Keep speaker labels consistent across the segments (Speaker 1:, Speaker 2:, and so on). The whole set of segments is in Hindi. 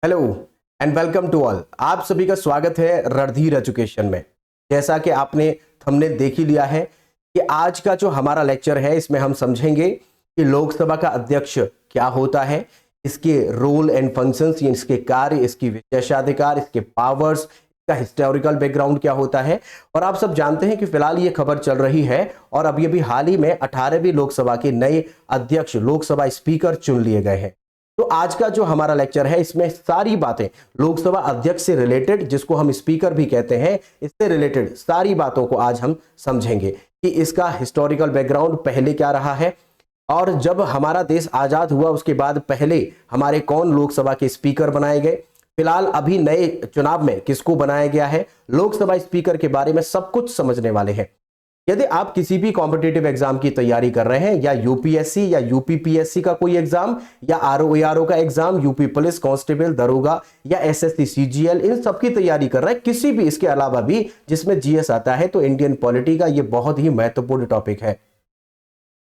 Speaker 1: Hello and welcome to all. आप सभी का स्वागत है रणधीर एजुकेशन में। जैसा कि आपने थंबनेल देख ही लिया है कि आज का जो हमारा लेक्चर है इसमें हम समझेंगे कि लोकसभा का अध्यक्ष क्या होता है, इसके रोल एंड फंक्शंस, इसके कार्य, इसकी विशेषाधिकार, इसके पावर्स, इसका हिस्टोरिकल बैकग्राउंड क्या होता है। और आप सब जानते हैं कि फिलहाल ये खबर चल रही है और अभी अभी हाल ही में 18वीं लोकसभा के नए अध्यक्ष, लोकसभा स्पीकर चुन लिए गए हैं। तो आज का जो हमारा लेक्चर है इसमें सारी बातें लोकसभा अध्यक्ष से रिलेटेड, जिसको हम स्पीकर भी कहते हैं, इससे रिलेटेड सारी बातों को आज हम समझेंगे कि इसका हिस्टोरिकल बैकग्राउंड पहले क्या रहा है और जब हमारा देश आजाद हुआ उसके बाद पहले हमारे कौन लोकसभा के स्पीकर बनाए गए, फिलहाल अभी नए चुनाव में किसको बनाया गया है, लोकसभा स्पीकर के बारे में सब कुछ समझने वाले हैं। यदि आप किसी भी कॉम्पिटिटिव एग्जाम की तैयारी कर रहे हैं, या यूपीएससी या यूपीपीएससी का कोई एग्जाम, या आरओआरओ का एग्जाम, यूपी पुलिस कांस्टेबल, दरोगा या एसएससी सीजीएल, इन सब की तैयारी कर रहे हैं, किसी भी इसके अलावा भी जिसमें जीएस आता है, तो इंडियन पॉलिटी का ये बहुत ही महत्वपूर्ण टॉपिक है।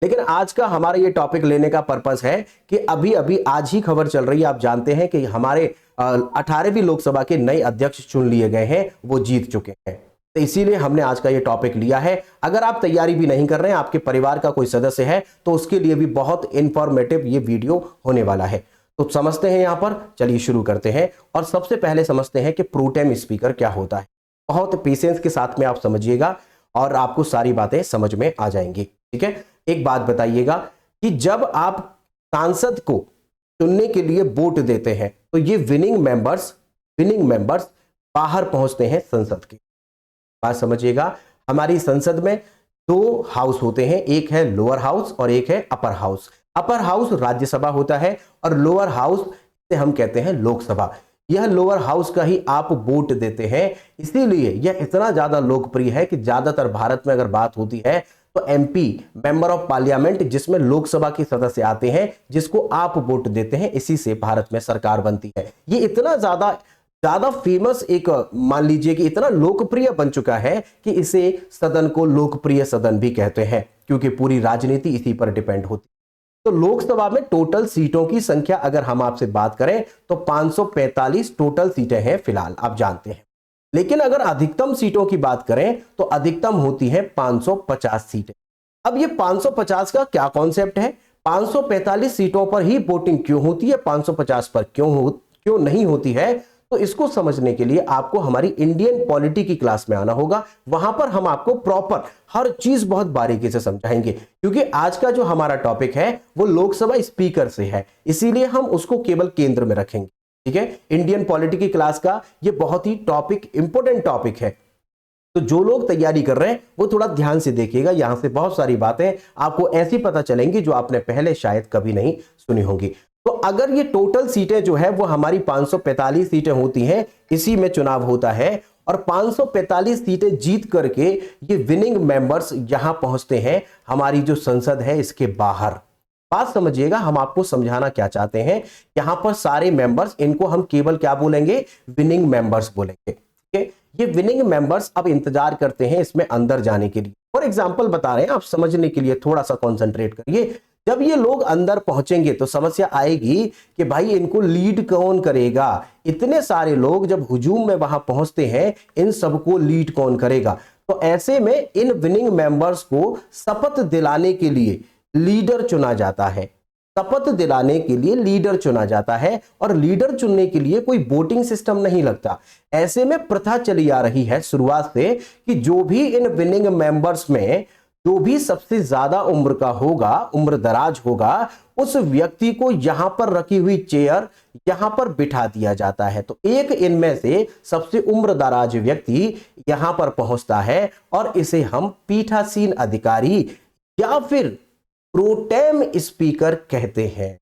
Speaker 1: लेकिन आज का हमारा ये टॉपिक लेने का पर्पस है कि अभी अभी आज ही खबर चल रही है, आप जानते हैं कि हमारे 18वीं लोकसभा के नए अध्यक्ष चुन लिए गए हैं, वो जीत चुके हैं। तो इसीलिए हमने आज का ये टॉपिक लिया है। अगर आप तैयारी भी नहीं कर रहे हैं, आपके परिवार का कोई सदस्य है, तो उसके लिए भी बहुत इंफॉर्मेटिव ये वीडियो होने वाला है। तो समझते हैं यहां पर, चलिए शुरू करते हैं। और सबसे पहले समझते हैं कि प्रोटेम स्पीकर क्या होता है। बहुत पेशेंस के साथ में आप समझिएगा और आपको सारी बातें समझ में आ जाएंगी। ठीक है, एक बात बताइएगा कि जब आप सांसद को चुनने के लिए वोट देते हैं तो ये विनिंग मेंबर्स बाहर पहुंचते हैं संसद के। बात समझिएगा, हमारी संसद में दो हाउस होते हैं, एक है लोअर हाउस और एक है upper house. Upper house Rajya Sabha होता है और लोअर हाउस से हम कहते हैं लोकसभा। यह लोअर हाउस का ही आप वोट देते हैं, इसीलिए यह इतना ज्यादा लोकप्रिय है कि ज्यादातर भारत में अगर बात होती है तो एमपी, मेंबर ऑफ पार्लियामेंट, जिसमें लोकसभा के सदस्य आते हैं, जिसको आप वोट देते हैं, इसी से भारत में सरकार बनती है। ये इतना ज्यादा फेमस, एक मान लीजिए कि इतना लोकप्रिय बन चुका है कि इसे सदन को लोकप्रिय सदन भी कहते हैं, क्योंकि पूरी राजनीति इसी पर डिपेंड होती है। तो लोकसभा में टोटल सीटों की संख्या अगर हम आपसे बात करें तो 545 टोटल सीटें हैं फिलहाल, आप जानते हैं। लेकिन अगर अधिकतम सीटों की बात करें तो अधिकतम होती है 550 सीटें। अब ये 550 का क्या कॉन्सेप्ट है, 545 सीटों पर ही वोटिंग क्यों होती है, 550 पर क्यों नहीं होती है, तो इसको समझने के लिए आपको हमारी इंडियन पॉलिटी की क्लास में आना होगा। वहां पर हम आपको प्रॉपर हर चीज बहुत बारीकी से समझाएंगे, क्योंकि आज का जो हमारा टॉपिक है वो लोकसभा स्पीकर से है, इसीलिए हम उसको केवल केंद्र में रखेंगे। ठीक है, इंडियन पॉलिटी की क्लास का ये बहुत ही इंपोर्टेंट टॉपिक है। तो जो लोग तैयारी कर रहे हैं वो थोड़ा ध्यान से देखिएगा, यहां से बहुत सारी बातें आपको ऐसी पता चलेंगी जो आपने पहले शायद कभी नहीं सुनी होंगी। तो अगर ये टोटल सीटें जो है वो हमारी 545 सीटें होती हैं, इसी में चुनाव होता है और 545 सीटें जीत करके ये विनिंग मेंबर्स यहां पहुंचते हैं हमारी जो संसद है इसके बाहर। बात समझिएगा, हम आपको समझाना क्या चाहते हैं। यहां पर सारे मेंबर्स, इनको हम केवल क्या बोलेंगे, विनिंग मेंबर्स बोलेंगे। ठीक है, ये विनिंग मेंबर्स अब इंतजार करते हैं इसमें अंदर जाने के लिए। फॉर एग्जांपल बता रहे हैं, आप समझने के लिए थोड़ा सा कंसंट्रेट करिए। जब ये लोग अंदर पहुंचेंगे तो समस्या आएगी कि भाई इनको लीड कौन करेगा। इतने सारे लोग जब हुजूम में वहां पहुंचते हैं, इन सबको लीड कौन करेगा। तो ऐसे में इन विनिंग मेंबर्स को शपथ दिलाने के लिए लीडर चुना जाता है। शपथ दिलाने के लिए लीडर चुना जाता है और लीडर चुनने के लिए कोई वोटिंग सिस्टम नहीं लगता। ऐसे में प्रथा चली आ रही है शुरुआत से कि जो भी इन विनिंग मेंबर्स में जो भी सबसे ज्यादा उम्र का होगा, उम्र दराज होगा, उस व्यक्ति को यहां पर रखी हुई चेयर यहां पर बिठा दिया जाता है। तो एक इनमें से सबसे उम्र दराज व्यक्ति यहां पर पहुंचता है और इसे हम पीठासीन अधिकारी या फिर प्रोटेम स्पीकर कहते हैं।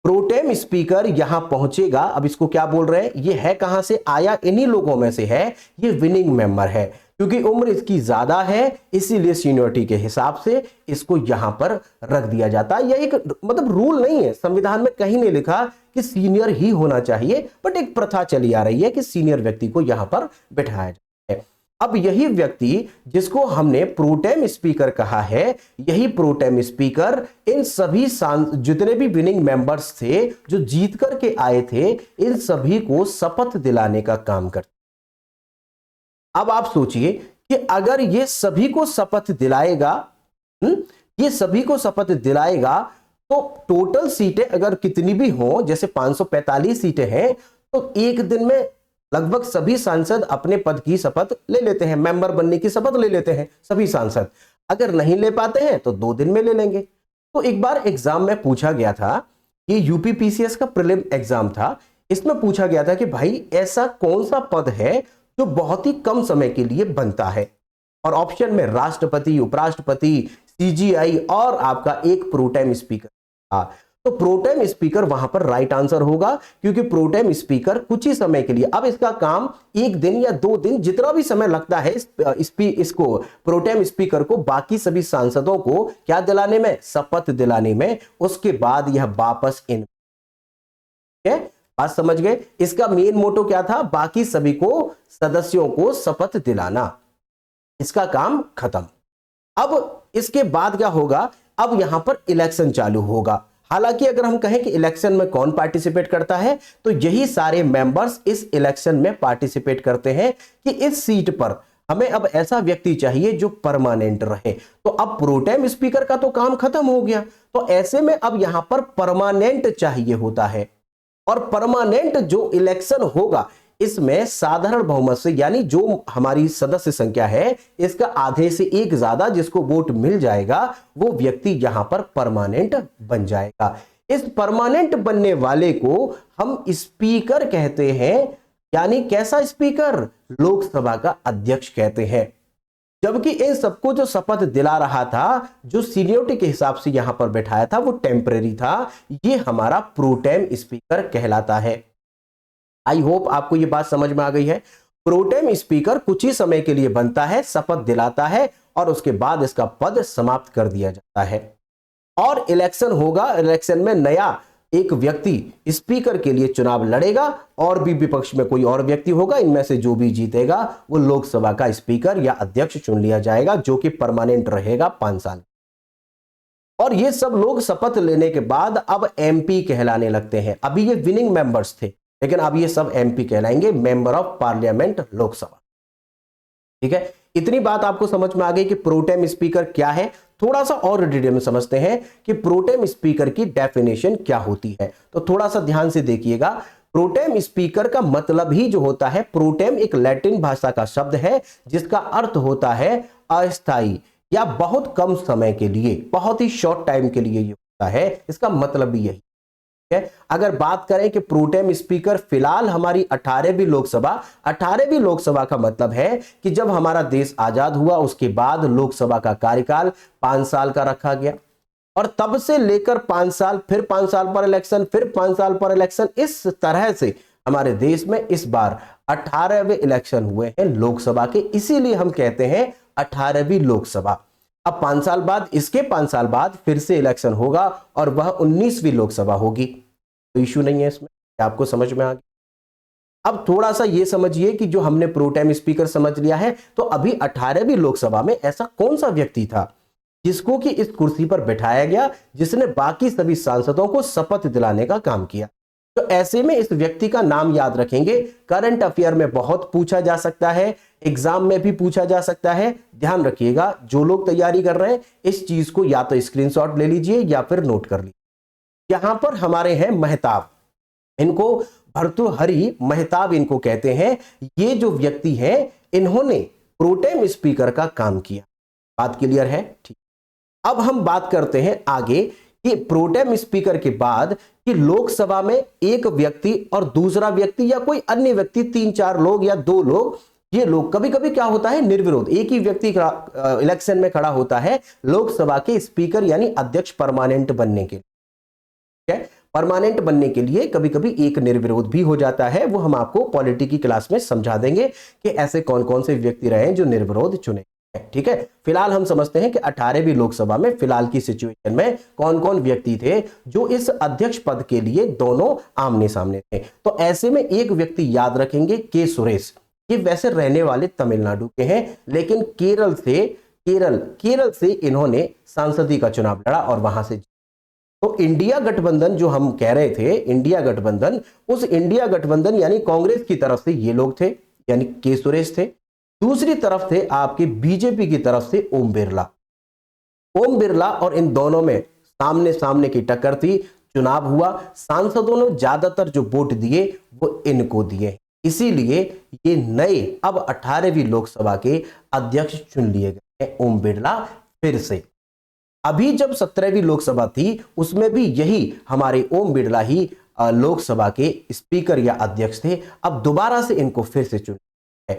Speaker 1: प्रोटेम स्पीकर यहां पहुंचेगा। अब इसको क्या बोल रहे हैं, ये है कहां से आया, इन्हीं लोगों में से है, ये विनिंग मेंबर है। क्योंकि उम्र इसकी ज्यादा है इसीलिए सीनियरिटी के हिसाब से इसको यहां पर रख दिया जाता है। यह एक मतलब रूल नहीं है, संविधान में कहीं नहीं लिखा कि सीनियर ही होना चाहिए, बट एक प्रथा चली आ रही है कि सीनियर व्यक्ति को यहां पर बिठाया जाए। अब यही व्यक्ति जिसको हमने प्रोटेम स्पीकर कहा है, यही प्रोटेम स्पीकर इन सभी जितने भी विनिंग मेंबर्स थे जो जीत करके आए थे, इन सभी को शपथ दिलाने का काम करते। अब आप सोचिए कि अगर ये सभी को शपथ दिलाएगा, ये सभी को शपथ दिलाएगा, तो टोटल सीटें अगर कितनी भी हो, जैसे 545 सीटें हैं, तो एक दिन में लगभग सभी सांसद अपने पद की शपथ ले लेते हैं, मेंबर बनने की शपथ ले लेते हैं सभी सांसद। अगर नहीं ले पाते हैं तो 2 दिन में ले लेंगे। तो एक बार एग्जाम में पूछा गया था, ये यूपीपीसीएस का प्रीलिम एग्जाम था, इसमें पूछा गया था कि भाई ऐसा कौन सा पद है जो बहुत ही कम समय के लिए बनता है, और ऑप्शन में राष्ट्रपति, उपराष्ट्रपति, सीजीआई और आपका एक प्रोटेम स्पीकर था। तो प्रोटेम स्पीकर वहां पर राइट आंसर होगा, क्योंकि प्रोटेम स्पीकर कुछ ही समय के लिए, अब इसका काम 1 दिन या 2 दिन जितना भी समय लगता है इसको प्रोटेम स्पीकर को बाकी सभी सांसदों को क्या दिलाने में, शपथ दिलाने में, उसके बाद यह वापस इन। बात समझ गए? इसका मेन मोटो क्या था, बाकी सभी को, सदस्यों को शपथ दिलाना, इसका काम खत्म। अब इसके बाद क्या होगा, अब यहां पर इलेक्शन चालू होगा। हालांकि अगर हम कहें कि इलेक्शन में कौन पार्टिसिपेट करता है, तो यही सारे मेंबर्स इस इलेक्शन में पार्टिसिपेट करते हैं कि इस सीट पर हमें अब ऐसा व्यक्ति चाहिए जो परमानेंट रहे। तो अब प्रोटेम स्पीकर का तो काम खत्म हो गया, तो ऐसे में अब यहां पर परमानेंट चाहिए होता है, और परमानेंट जो इलेक्शन होगा इसमें साधारण बहुमत से, यानी जो हमारी सदस्य संख्या है इसका आधे से एक ज्यादा जिसको वोट मिल जाएगा, वो व्यक्ति यहां पर परमानेंट बन जाएगा। इस परमानेंट बनने वाले को हम स्पीकर कहते हैं, यानी कैसा स्पीकर, लोकसभा का अध्यक्ष कहते हैं। जबकि इन सबको जो शपथ दिला रहा था, जो सीनियरिटी के हिसाब से यहां पर बैठाया था, वो टेम्परेरी था, ये हमारा प्रोटेम स्पीकर कहलाता है। आई होप आपको ये बात समझ में आ गई है। प्रोटेम स्पीकर कुछ ही समय के लिए बनता है, शपथ दिलाता है और उसके बाद इसका पद समाप्त कर दिया जाता है, और इलेक्शन होगा। इलेक्शन में नया एक व्यक्ति स्पीकर के लिए चुनाव लड़ेगा, और भी विपक्ष में कोई और व्यक्ति होगा, इनमें से जो भी जीतेगा वो लोकसभा का स्पीकर या अध्यक्ष चुन लिया जाएगा, जो कि परमानेंट रहेगा 5 साल। और ये सब लोग शपथ लेने के बाद अब एमपी कहलाने लगते हैं। अभी ये विनिंग मेंबर्स थे, लेकिन अब ये सब एमपी कहलाएंगे, मेंबर ऑफ पार्लियामेंट, लोकसभा। ठीक है, इतनी बात आपको समझ में आ गई कि प्रोटेम स्पीकर क्या है। थोड़ा सा और डिटेल में समझते हैं कि प्रोटेम स्पीकर की डेफिनेशन क्या होती है। तो थोड़ा सा ध्यान से देखिएगा। प्रोटेम स्पीकर का मतलब ही जो होता है, प्रोटेम एक लैटिन भाषा का शब्द है जिसका अर्थ होता है अस्थाई या बहुत कम समय के लिए, बहुत ही शॉर्ट टाइम के लिए ये होता है, इसका मतलब भी यही है। अगर बात करें कि प्रोटेम स्पीकर फिलहाल हमारी 18वीं लोकसभा, 18वीं लोकसभा का मतलब है कि जब हमारा देश आजाद हुआ उसके बाद लोकसभा का कार्यकाल 5 साल का रखा गया, और तब से लेकर 5 साल, फिर 5 साल पर इलेक्शन, फिर 5 साल पर इलेक्शन, इस तरह से हमारे देश में इस बार 18वें इलेक्शन हुए हैं लोकसभा के, इसीलिए हम कहते हैं 18वीं लोकसभा। अब 5 साल बाद, इसके 5 साल बाद फिर से इलेक्शन होगा और वह 19वीं लोकसभा होगी। तो इश्यू नहीं है इसमें, आपको समझ में आ गया। अब थोड़ा सा ये समझिए कि जो हमने प्रोटेम स्पीकर समझ लिया है, तो अभी 18वीं लोकसभा में ऐसा कौन सा व्यक्ति था जिसको कि इस कुर्सी पर बैठाया गया, जिसने बाकी सभी सांसदों को शपथ दिलाने का काम किया। तो ऐसे में इस व्यक्ति का नाम याद रखेंगे। करंट अफेयर में बहुत पूछा जा सकता है, एग्जाम में भी पूछा जा सकता है। ध्यान रखिएगा, जो लोग तैयारी कर रहे हैं इस चीज को या तो स्क्रीनशॉट ले लीजिए या फिर नोट कर लीजिए। यहां पर हमारे हैं मेहताब, इनको भर्तृहरि मेहताब इनको कहते हैं। ये जो व्यक्ति हैं इन्होंने प्रोटेम स्पीकर का काम किया। बात क्लियर है? ठीक। अब हम बात करते हैं आगे कि प्रोटेम स्पीकर के बाद कि लोकसभा में एक व्यक्ति और दूसरा व्यक्ति या कोई अन्य व्यक्ति, 3-4 लोग या 2 लोग, ये लोग कभी कभी क्या होता है, निर्विरोध एक ही व्यक्ति इलेक्शन में खड़ा होता है लोकसभा के स्पीकर यानी अध्यक्ष परमानेंट बनने के लिए। परमानेंट बनने के लिए कभी कभी एक निर्विरोध भी हो जाता है, वो हम आपको पॉलिटी की क्लास में समझा देंगे कि ऐसे कौन कौन से व्यक्ति रहे जो निर्विरोध चुने। ठीक है, फिलहाल हम समझते हैं कि 18वीं लोकसभा में फिलहाल की सिचुएशन में कौन कौन व्यक्ति थे जो इस अध्यक्ष पद के लिए दोनों आमने सामने थे। तो ऐसे में एक व्यक्ति याद रखेंगे, के सुरेश। ये वैसे रहने वाले तमिलनाडु के हैं, लेकिन केरल से इन्होंने सांसदीय का चुनाव लड़ा और वहां से। तो इंडिया गठबंधन जो हम कह रहे थे, इंडिया गठबंधन, उस इंडिया गठबंधन यानी कांग्रेस की तरफ से ये लोग थे, यानी के सुरेश थे। दूसरी तरफ थे आपके बीजेपी की तरफ से ओम बिरला और इन दोनों में सामने सामने की टक्कर थी। चुनाव हुआ, सांसदों ने ज्यादातर जो वोट दिए वो इनको दिए, इसीलिए ये नए अब 18वीं लोकसभा के अध्यक्ष चुन लिए गए ओम बिरला फिर से। अभी जब 17वीं लोकसभा थी उसमें भी यही हमारे ओम बिरला ही लोकसभा के स्पीकर या अध्यक्ष थे। अब दोबारा से इनको फिर से चुना है,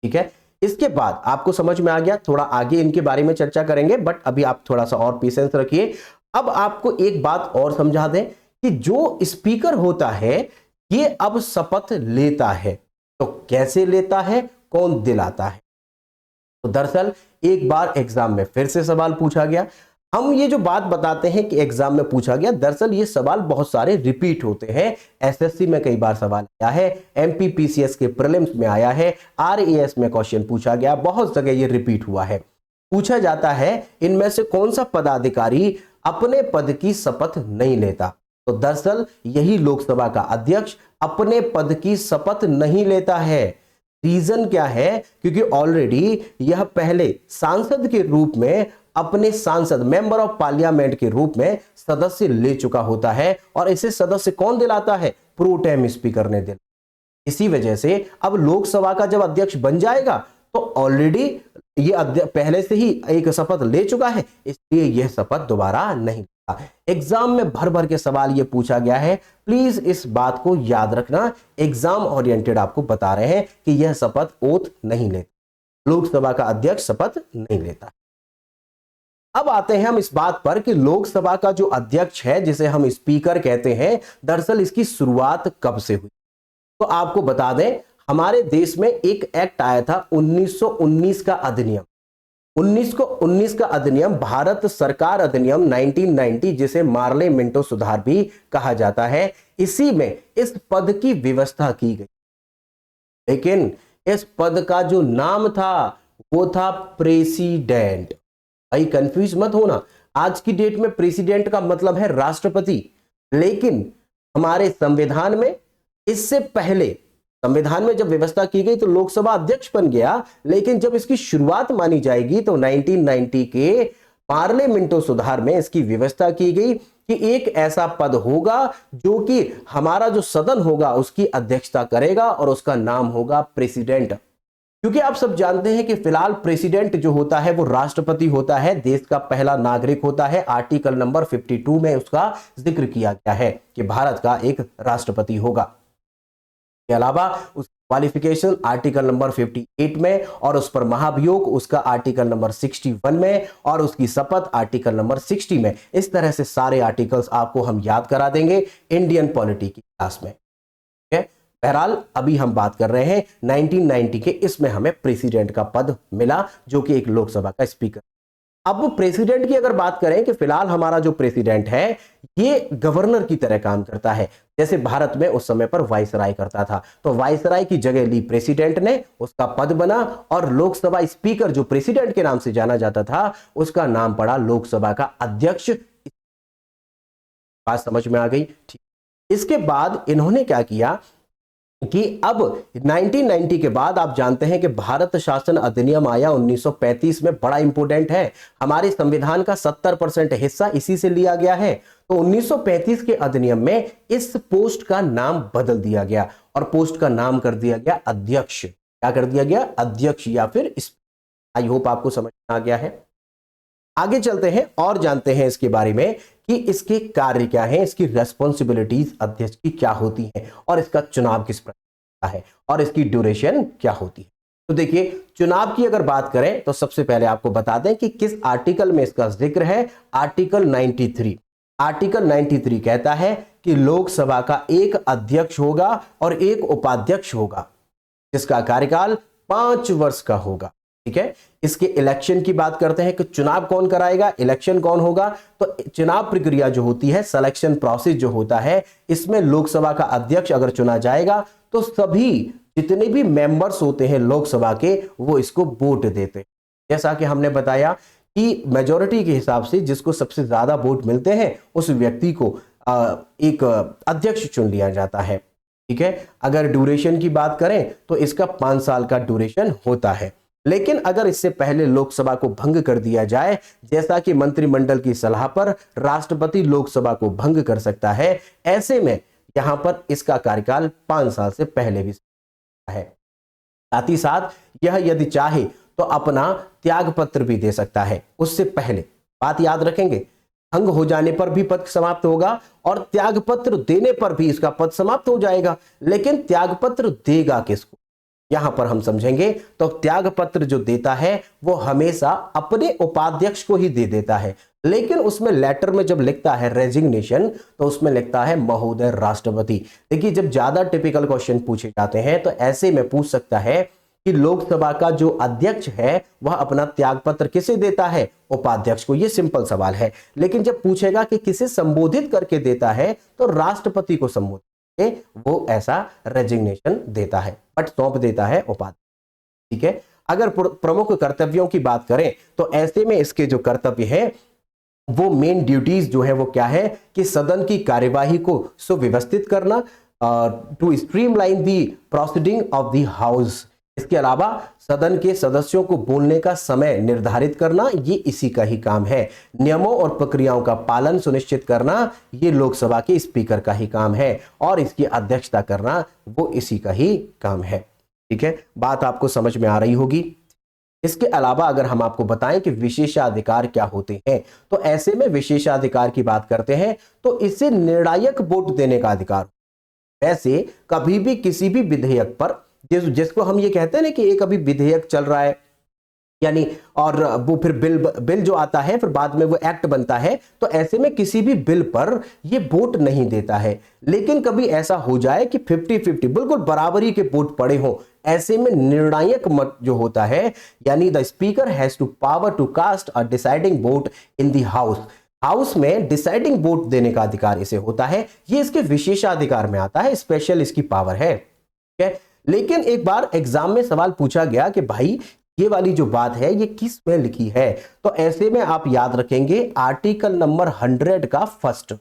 Speaker 1: ठीक है। इसके बाद आपको समझ में आ गया, थोड़ा आगे इनके बारे में चर्चा करेंगे, बट अभी आप थोड़ा सा और पेशेंस रखिए। अब आपको एक बात और समझा दें कि जो स्पीकर होता है ये अब शपथ लेता है, तो कैसे लेता है, कौन दिलाता है? तो दरअसल एक बार एग्जाम में फिर से सवाल पूछा गया। हम ये जो बात बताते हैं कि एग्जाम में पूछा गया, दरअसल ये सवाल बहुत सारे रिपीट होते हैं। एसएससी में कई बार सवाल आया है, एमपीपीसीएस के प्रीलिम्स में आया है, आरएएस में क्वेश्चन पूछा गया, बहुत जगह ये रिपीट हुआ है। पूछा जाता है इनमें से कौन सा पदाधिकारी अपने पद की शपथ नहीं लेता? तो दरअसल यही लोकसभा का अध्यक्ष अपने पद की शपथ नहीं लेता है। रीजन क्या है? क्योंकि ऑलरेडी यह पहले सांसद के रूप में अपने सांसद मेंबर ऑफ पार्लियामेंट के रूप में सदस्य ले चुका होता है, और इसे सदस्य कौन दिलाता है? प्रोटेम स्पीकर ने दिला। इसी वजह से अब लोकसभा का जब अध्यक्ष बन जाएगा तो ऑलरेडी ये पहले से ही एक शपथ ले चुका है, इसलिए यह शपथ दोबारा नहीं लेता। एग्जाम में भर भर के सवाल ये पूछा गया है, प्लीज इस बात को याद रखना। एग्जाम ओरिएंटेड आपको बता रहे हैं कि यह शपथ ओथ नहीं लेता, लोकसभा का अध्यक्ष शपथ नहीं लेता। अब आते हैं हम इस बात पर कि लोकसभा का जो अध्यक्ष है, जिसे हम स्पीकर कहते हैं, दरअसल इसकी शुरुआत कब से हुई? तो आपको बता दें, हमारे देश में एक एक्ट आया था 1919 का अधिनियम, 1919 का अधिनियम, भारत सरकार अधिनियम 1990, जिसे मार्ले मिंटो सुधार भी कहा जाता है। इसी में इस पद की व्यवस्था की गई, लेकिन इस पद का जो नाम था वो था प्रेसिडेंट। भाई कंफ्यूज मत होना, आज की डेट में प्रेसिडेंट का मतलब है राष्ट्रपति, लेकिन हमारे संविधान में इससे पहले, संविधान में जब व्यवस्था की गई तो लोकसभा अध्यक्ष बन गया, लेकिन जब इसकी शुरुआत मानी जाएगी तो 1990 के पार्लियामेंटो सुधार में इसकी व्यवस्था की गई कि एक ऐसा पद होगा जो कि हमारा जो सदन होगा उसकी अध्यक्षता करेगा, और उसका नाम होगा प्रेसिडेंट। क्योंकि आप सब जानते हैं कि फिलहाल प्रेसिडेंट जो होता है वो राष्ट्रपति होता है, देश का पहला नागरिक होता है। आर्टिकल नंबर 52 में उसका जिक्र किया गया है कि भारत का एक राष्ट्रपति होगा। के अलावा उस क्वालिफिकेशन आर्टिकल नंबर 58 में, और उस पर महाभियोग उसका आर्टिकल नंबर 61 में, और उसकी शपथ आर्टिकल नंबर 60 में। इस तरह से सारे आर्टिकल्स आपको हम याद करा देंगे इंडियन पॉलिटी की क्लास में। बहरहाल अभी हम बात कर रहे हैं 1990 के, इसमें हमें प्रेसिडेंट का पद मिला जो कि एक लोकसभा का स्पीकर। अब प्रेसिडेंट की अगर बात करें कि फिलहाल हमारा जो प्रेसिडेंट है ये गवर्नर की तरह काम करता है, जैसे भारत में उस समय पर वाइसराय करता था, तो वाइसराय की जगह ली प्रेसिडेंट ने, उसका पद बना, और लोकसभा स्पीकर जो प्रेसिडेंट के नाम से जाना जाता था उसका नाम पड़ा लोकसभा का अध्यक्ष। बात समझ में आ गई? ठीक। इसके बाद इन्होंने क्या किया कि अब 1990 के बाद आप जानते हैं कि भारत शासन अधिनियम आया 1935 में, बड़ा इंपॉर्टेंट है। हमारे संविधान का 70% हिस्सा इसी से लिया गया है। तो 1935 के अधिनियम में इस पोस्ट का नाम बदल दिया गया, और पोस्ट का नाम कर दिया गया अध्यक्ष। क्या कर दिया गया? अध्यक्ष या फिर स्पीकर। आई होप आपको समझ में आ गया है। आगे चलते हैं और जानते हैं इसके बारे में कि इसके कार्य क्या हैं, इसकी रेस्पॉन्सिबिलिटीज अध्यक्ष की क्या होती हैं, और इसका चुनाव किस प्रकार है, और इसकी ड्यूरेशन क्या होती है। तो देखिए, चुनाव की अगर बात करें तो सबसे पहले आपको बता दें कि किस आर्टिकल में इसका जिक्र है। आर्टिकल 93। आर्टिकल 93 कहता है कि लोकसभा का एक अध्यक्ष होगा और एक उपाध्यक्ष होगा, जिसका कार्यकाल 5 वर्ष का होगा। ठीक है। इसके इलेक्शन की बात करते हैं कि चुनाव कौन कराएगा, इलेक्शन कौन होगा। तो चुनाव प्रक्रिया जो होती है, सिलेक्शन प्रोसेस जो होता है, इसमें लोकसभा का अध्यक्ष अगर चुना जाएगा तो सभी जितने भी मेंबर्स होते हैं लोकसभा के वो इसको वोट देते हैं। जैसा कि हमने बताया कि मेजॉरिटी के हिसाब से जिसको सबसे ज्यादा वोट मिलते हैं उस व्यक्ति को एक अध्यक्ष चुन लिया जाता है। ठीक है, अगर ड्यूरेशन की बात करें तो इसका 5 साल का ड्यूरेशन होता है। लेकिन अगर इससे पहले लोकसभा को भंग कर दिया जाए, जैसा कि मंत्रिमंडल की सलाह पर राष्ट्रपति लोकसभा को भंग कर सकता है, ऐसे में यहां पर इसका कार्यकाल 5 साल से पहले भी है। साथ ही साथ यह यदि चाहे तो अपना त्याग पत्र भी दे सकता है। उससे पहले बात याद रखेंगे, भंग हो जाने पर भी पद समाप्त होगा और त्याग पत्र देने पर भी इसका पद समाप्त हो जाएगा। लेकिन त्याग पत्र देगा किसको, यहां पर हम समझेंगे। तो त्याग पत्र जो देता है वो हमेशा अपने उपाध्यक्ष को ही दे देता है, लेकिन उसमें लेटर में जब लिखता है रेजिग्नेशन तो उसमें लिखता है महोदय राष्ट्रपति। देखिए, जब ज्यादा टिपिकल क्वेश्चन पूछे जाते हैं तो ऐसे में पूछ सकता है कि लोकसभा का जो अध्यक्ष है वह अपना त्यागपत्र किसे देता है, उपाध्यक्ष को। यह सिंपल सवाल है। लेकिन जब पूछेगा कि किसे संबोधित करके देता है तो राष्ट्रपति को संबोधित वो ऐसा रेजिग्नेशन देता है, बट सौंप देता है उपाध्यक्ष। ठीक है, अगर प्रमुख कर्तव्यों की बात करें तो ऐसे में इसके जो कर्तव्य है वो मेन ड्यूटीज जो है वो क्या है कि सदन की कार्यवाही को सुव्यवस्थित करना, to streamline the proceeding of the house. इसके अलावा सदन के सदस्यों को बोलने का समय निर्धारित करना, ये इसी का ही काम है। नियमों और प्रक्रियाओं का पालन सुनिश्चित करना ये लोकसभा के स्पीकर का ही काम है और इसकी अध्यक्षता करना वो इसी का ही काम है। ठीक है, बात आपको समझ में आ रही होगी। इसके अलावा अगर हम आपको बताएं कि विशेषाधिकार क्या होते हैं तो ऐसे में विशेषाधिकार की बात करते हैं तो इससे निर्णायक वोट देने का अधिकार। वैसे कभी भी किसी भी विधेयक पर जिसको हम ये कहते हैं ना कि एक अभी विधेयक चल रहा है यानी, और वो फिर बिल जो आता है फिर बाद में वो एक्ट बनता है, तो ऐसे में किसी भी बिल पर ये वोट नहीं देता है। लेकिन कभी ऐसा हो जाए कि 50-50 बिल्कुल बराबरी के वोट पड़े हो, ऐसे में निर्णायक मत जो होता है यानी the speaker has to power to cast a deciding vote in the house. House में डिसाइडिंग वोट देने का अधिकार इसे होता है। ये इसके विशेषाधिकार में आता है, स्पेशल इसकी पावर है। ठीक है, लेकिन एक बार एग्जाम में सवाल पूछा गया कि भाई ये वाली जो बात है ये किस में लिखी है, तो ऐसे में आप याद रखेंगे आर्टिकल नंबर 100 का फर्स्ट,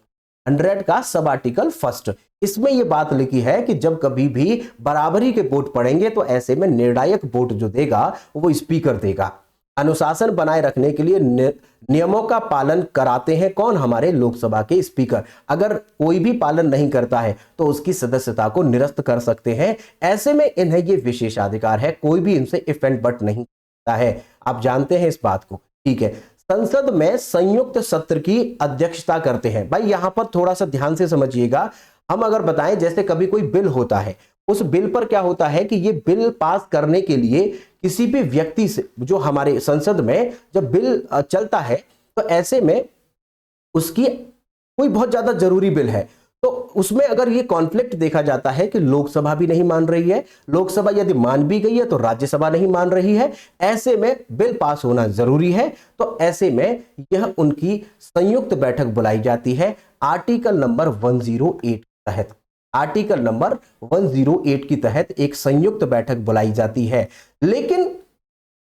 Speaker 1: 100 का सब आर्टिकल फर्स्ट, इसमें ये बात लिखी है कि जब कभी भी बराबरी के वोट पड़ेंगे तो ऐसे में निर्णायक वोट जो देगा वो स्पीकर देगा। अनुशासन बनाए रखने के लिए नियमों का पालन कराते हैं कौन, हमारे लोकसभा के स्पीकर। अगर कोई भी पालन नहीं करता है तो उसकी सदस्यता को निरस्त कर सकते हैं। ऐसे में इन्हें ये विशेषाधिकार है, कोई भी इनसे इफ एंड बट नहीं करता है। आप जानते हैं इस बात को। ठीक है, संसद में संयुक्त सत्र की अध्यक्षता करते हैं। भाई यहां पर थोड़ा सा ध्यान से समझिएगा। हम अगर बताएं जैसे कभी कोई बिल होता है, उस बिल पर क्या होता है कि ये बिल पास करने के लिए किसी भी व्यक्ति से, जो हमारे संसद में जब बिल चलता है तो ऐसे में उसकी कोई बहुत ज्यादा जरूरी बिल है तो उसमें अगर ये कॉन्फ्लिक्ट देखा जाता है कि लोकसभा भी नहीं मान रही है, लोकसभा यदि मान भी गई है तो राज्यसभा नहीं मान रही है, ऐसे में बिल पास होना जरूरी है, तो ऐसे में यह उनकी संयुक्त बैठक बुलाई जाती है आर्टिकल नंबर 108 के तहत। आर्टिकल नंबर 108 की तहत एक संयुक्त बैठक बुलाई जाती है। लेकिन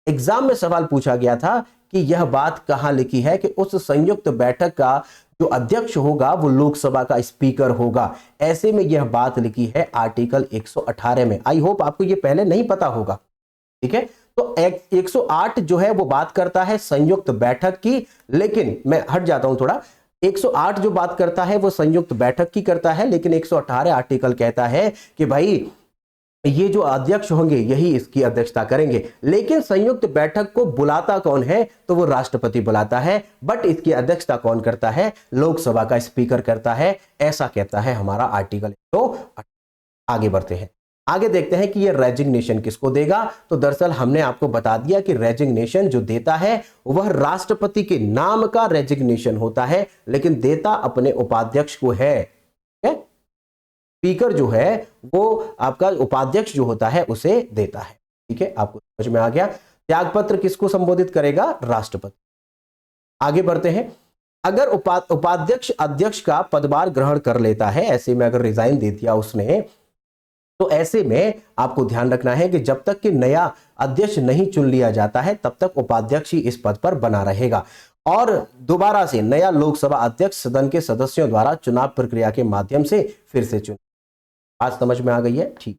Speaker 1: एग्जाम में सवाल पूछा गया था कि यह बात कहां लिखी है कि उस संयुक्त बैठक का जो अध्यक्ष होगा वो लोकसभा का स्पीकर होगा। ऐसे में यह बात लिखी है आर्टिकल 118 में। आई होप आपको यह पहले नहीं पता होगा। ठीक है, तो 108 जो है वो बात करता है संयुक्त बैठक की, लेकिन मैं हट जाता हूं थोड़ा। 108 जो बात करता है वो संयुक्त बैठक की करता है, लेकिन 118 आर्टिकल कहता है कि भाई ये जो अध्यक्ष होंगे यही इसकी अध्यक्षता करेंगे। लेकिन संयुक्त बैठक को बुलाता कौन है, तो वो राष्ट्रपति बुलाता है, बट इसकी अध्यक्षता कौन करता है, लोकसभा का स्पीकर करता है। ऐसा कहता है हमारा आर्टिकल। तो आगे बढ़ते हैं, आगे देखते हैं कि ये रेजिग्नेशन किसको देगा। तो दरअसल हमने आपको बता दिया कि रेजिग्नेशन जो देता है वह राष्ट्रपति के नाम का रेजिग्नेशन होता है, लेकिन देता अपने उपाध्यक्ष को है। स्पीकर जो है वो आपका उपाध्यक्ष जो होता है उसे देता है। ठीक है, आपको समझ में आ गया। त्यागपत्र किसको संबोधित करेगा, राष्ट्रपति। आगे बढ़ते हैं, अगर उपाध्यक्ष अध्यक्ष का पदभार ग्रहण कर लेता है, ऐसे में अगर रिजाइन दे दिया उसने, तो ऐसे में आपको ध्यान रखना है कि जब तक कि नया अध्यक्ष नहीं चुन लिया जाता है तब तक उपाध्यक्ष ही इस पद पर बना रहेगा और दोबारा से नया लोकसभा अध्यक्ष सदन के सदस्यों द्वारा चुनाव प्रक्रिया के माध्यम से फिर से चुन। बात समझ में आ गई है? ठीक,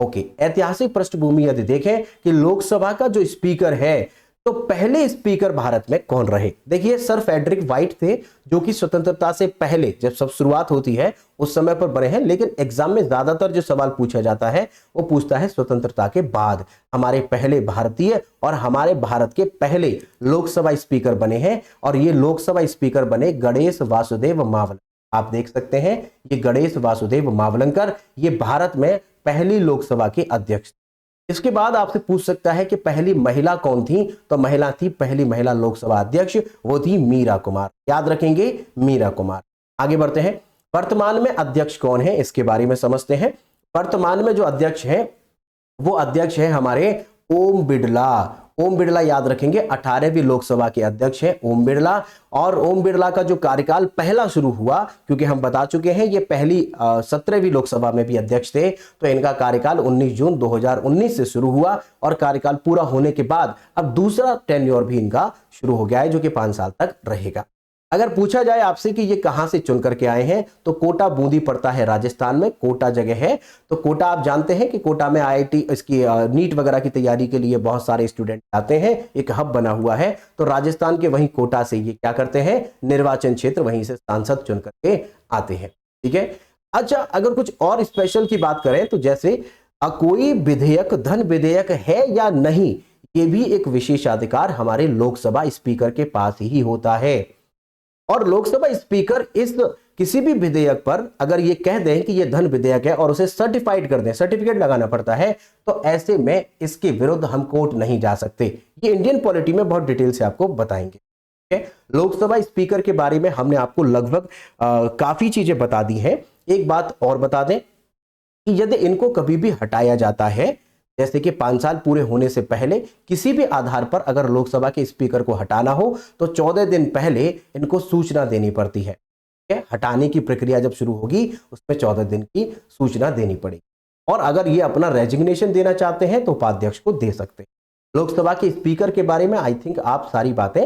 Speaker 1: ओके। ऐतिहासिक पृष्ठभूमि यदि देखें कि लोकसभा का जो स्पीकर है तो पहले स्पीकर भारत में कौन रहे? देखिए सर फ्रेडरिक वाइट थे जो कि स्वतंत्रता से पहले जब सब शुरुआत होती है उस समय पर बने हैं, लेकिन एग्जाम में ज्यादातर जो सवाल पूछा जाता है वो पूछता है स्वतंत्रता के बाद हमारे पहले भारतीय और हमारे भारत के पहले लोकसभा स्पीकर बने हैं और ये लोकसभा स्पीकर बने गणेश वासुदेव मावलंकर। आप देख सकते हैं ये गणेश वासुदेव मावलंकर ये भारत में पहली लोकसभा के अध्यक्ष। इसके बाद आपसे पूछ सकता है कि पहली महिला कौन थी? तो महिला थी पहली महिला लोकसभा अध्यक्ष, वो थी मीरा कुमार। याद रखेंगे मीरा कुमार। आगे बढ़ते हैं, वर्तमान में अध्यक्ष कौन है इसके बारे में समझते हैं। वर्तमान में जो अध्यक्ष है वो अध्यक्ष है हमारे ओम बिड़ला। ओम बिड़ला याद रखेंगे 18वीं लोकसभा के अध्यक्ष हैं ओम बिड़ला। और ओम बिड़ला का जो कार्यकाल पहला शुरू हुआ, क्योंकि हम बता चुके हैं ये पहली 17वीं लोकसभा में भी अध्यक्ष थे, तो इनका कार्यकाल 19 जून 2019 से शुरू हुआ और कार्यकाल पूरा होने के बाद अब दूसरा टेन्योर भी इनका शुरू हो गया है जो कि 5 साल तक रहेगा। अगर पूछा जाए आपसे कि ये कहां से चुन करके आए हैं तो कोटा बूंदी पड़ता है राजस्थान में, कोटा जगह है। तो कोटा आप जानते हैं कि कोटा में आईआईटी इसकी नीट वगैरह की तैयारी के लिए बहुत सारे स्टूडेंट आते हैं, एक हब बना हुआ है। तो राजस्थान के वहीं कोटा से ये क्या करते हैं निर्वाचन क्षेत्र वहीं से सांसद चुन करके आते हैं। ठीक है, अच्छा अगर कुछ और स्पेशल की बात करें तो जैसे कोई विधेयक धन विधेयक है या नहीं, ये भी एक विशेषाधिकार हमारे लोकसभा स्पीकर के पास ही होता है। और लोकसभा स्पीकर इस किसी भी विधेयक पर अगर ये कह दें कि ये धन विधेयक है और उसे सर्टिफाइड कर दें, सर्टिफिकेट लगाना पड़ता है, तो ऐसे में इसके विरुद्ध हम कोर्ट नहीं जा सकते। ये इंडियन पॉलिटी में बहुत डिटेल से आपको बताएंगे। लोकसभा स्पीकर के बारे में हमने आपको लगभग काफी चीजें बता दी हैं। एक बात और बता दें कि यदि इनको कभी भी हटाया जाता है, जैसे कि 5 साल पूरे होने से पहले किसी भी आधार पर अगर लोकसभा के स्पीकर को हटाना हो तो 14 दिन पहले इनको सूचना देनी पड़ती है। हटाने की प्रक्रिया जब शुरू होगी उसमें 14 दिन की सूचना देनी पड़ेगी। और अगर ये अपना रेजिग्नेशन देना चाहते हैं तो उपाध्यक्ष को दे सकते हैं। लोकसभा के स्पीकर के बारे में आई थिंक आप सारी बातें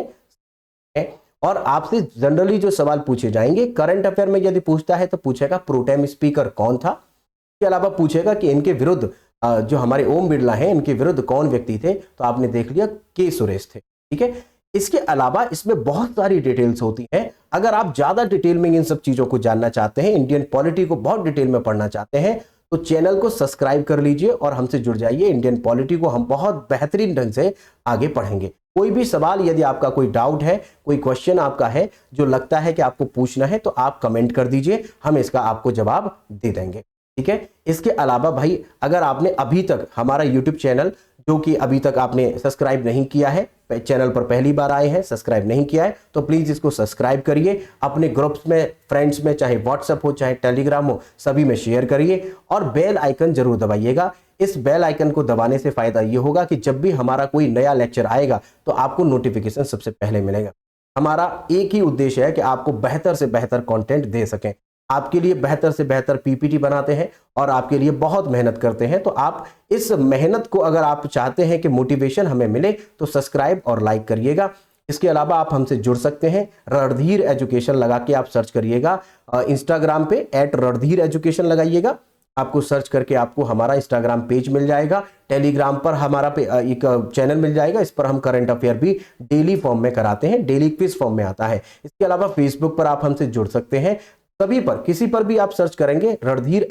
Speaker 1: हैं। और आपसे जनरली जो सवाल पूछे जाएंगे, करंट अफेयर में यदि पूछता है तो पूछेगा प्रोटेम स्पीकर कौन था। इसके अलावा पूछेगा कि इनके विरुद्ध जो हमारे ओम बिड़ला हैं इनके विरुद्ध कौन व्यक्ति थे, तो आपने देख लिया के सुरेश थे। ठीक है, इसके अलावा इसमें बहुत सारी डिटेल्स होती हैं। अगर आप ज्यादा डिटेल में इन सब चीजों को जानना चाहते हैं, इंडियन पॉलिटी को बहुत डिटेल में पढ़ना चाहते हैं, तो चैनल को सब्सक्राइब कर लीजिए और हमसे जुड़ जाइए। इंडियन पॉलिटी को हम बहुत बेहतरीन ढंग से आगे पढ़ेंगे। कोई भी सवाल यदि आपका कोई डाउट है, कोई क्वेश्चन आपका है जो लगता है कि आपको पूछना है, तो आप कमेंट कर दीजिए, हम इसका आपको जवाब दे देंगे। ठीक है, इसके अलावा भाई अगर आपने अभी तक हमारा YouTube चैनल जो कि अभी तक आपने सब्सक्राइब नहीं किया है, चैनल पर पहली बार आए हैं, सब्सक्राइब नहीं किया है, तो प्लीज इसको सब्सक्राइब करिए। अपने ग्रुप्स में, फ्रेंड्स में, चाहे व्हाट्सएप हो चाहे टेलीग्राम हो, सभी में शेयर करिए और बेल आइकन जरूर दबाइएगा। इस बेल आइकन को दबाने से फायदा ये होगा कि जब भी हमारा कोई नया लेक्चर आएगा तो आपको नोटिफिकेशन सबसे पहले मिलेगा। हमारा एक ही उद्देश्य है कि आपको बेहतर से बेहतर कंटेंट दे सकें। आपके लिए बेहतर से बेहतर पीपीटी बनाते हैं और आपके लिए बहुत मेहनत करते हैं। तो आप इस मेहनत को अगर आप चाहते हैं कि मोटिवेशन हमें मिले तो सब्सक्राइब और लाइक करिएगा। इसके अलावा आप हमसे जुड़ सकते हैं, रणधीर एजुकेशन लगा के आप सर्च करिएगा। इंस्टाग्राम पे @रणधीर एजुकेशन लगाइएगा, आपको सर्च करके आपको हमारा इंस्टाग्राम पेज मिल जाएगा। टेलीग्राम पर हमारा एक चैनल मिल जाएगा, इस पर हम करंट अफेयर भी डेली फॉर्म में कराते हैं, डेली क्विज फॉर्म में आता है। इसके अलावा फेसबुक पर आप हमसे जुड़ सकते हैं। सभी पर किसी पर भी आप सर्च करेंगे रणधीर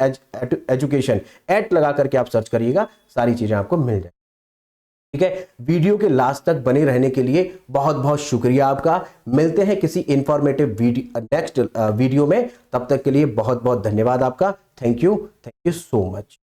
Speaker 1: एजुकेशन लगा करके आप सर्च करिएगा, सारी चीजें आपको मिल जाए। ठीक है, वीडियो के लास्ट तक बने रहने के लिए बहुत बहुत शुक्रिया आपका। मिलते हैं किसी इंफॉर्मेटिव नेक्स्ट वीडियो में, तब तक के लिए बहुत बहुत धन्यवाद आपका। Thank you so much.